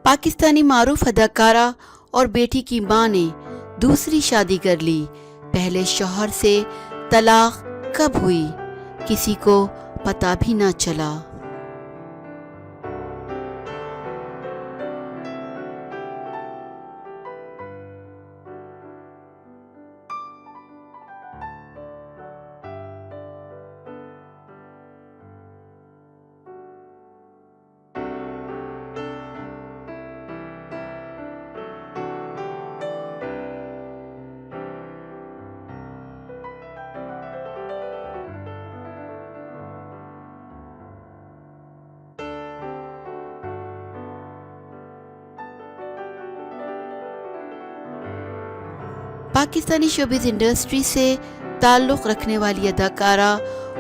पाकिस्तानी मारूफ अदाकारा और बेटी की मां ने दूसरी शादी कर ली। पहले शौहर से तलाक कब हुई, किसी को पता भी ना चला। पाकिस्तानी शोबिज़ इंडस्ट्री से ताल्लुक़ रखने वाली अदाकारा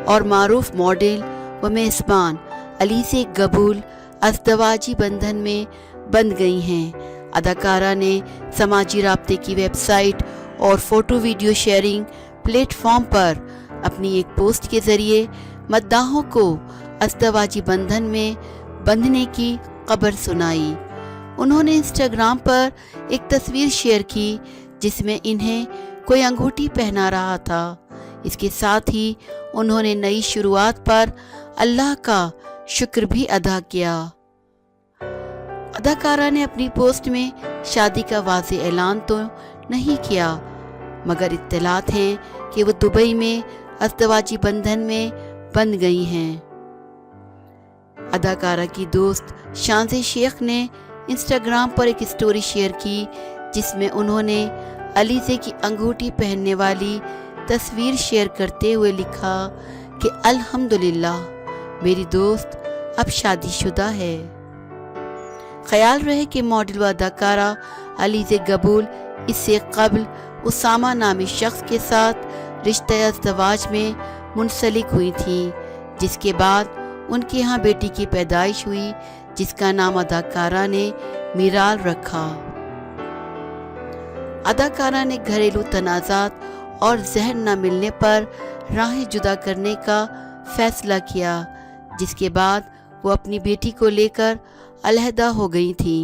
और मारूफ मॉडल व मेज़बान अलीज़े गबूल अज़दवाजी बंधन में बंध गई हैं। अदाकारा ने समाजी राब्ते की वेबसाइट और फ़ोटो वीडियो शेयरिंग प्लेटफॉर्म पर अपनी एक पोस्ट के ज़रिए मद्दाहों को अज़दवाजी बंधन में बंधने की खबर सुनाई। उन्होंने इंस्टाग्राम पर एक तस्वीर शेयर की जिसमें इन्हें कोई अंगूठी पहना रहा था। इसके साथ ही उन्होंने नई शुरुआत पर अल्लाह का शुक्र भी अदा किया। अदाकारा ने अपनी पोस्ट में शादी का वाज़ेह ऐलान तो नहीं किया, मगर इत्तलात हैं कि वो दुबई में अज़दवाजी बंधन में बंध गई हैं। अदाकारा की दोस्त शांज़े शेख ने इंस्टाग्राम पर एक स्टोरी शेयर की जिसमें उन्होंने अलीज़े की अंगूठी पहनने वाली तस्वीर शेयर करते हुए लिखा कि अल्हम्दुलिल्लाह मेरी दोस्त अब शादीशुदा है। ख्याल रहे कि मॉडल व अदाकारा अलीज़े गबूल इससे कबल उसामा नामी शख्स के साथ रिश्ते अज़दवाज में मुंसलिक हुई थी, जिसके बाद उनके यहाँ बेटी की पैदाइश हुई जिसका नाम अदाकारा ने मीराल रखा। अदाकारा ने घरेलू तनाज़ात और ज़हन न मिलने पर राहें जुदा करने का फैसला किया, जिसके बाद वो अपनी बेटी को लेकर अलहदा हो गई थी।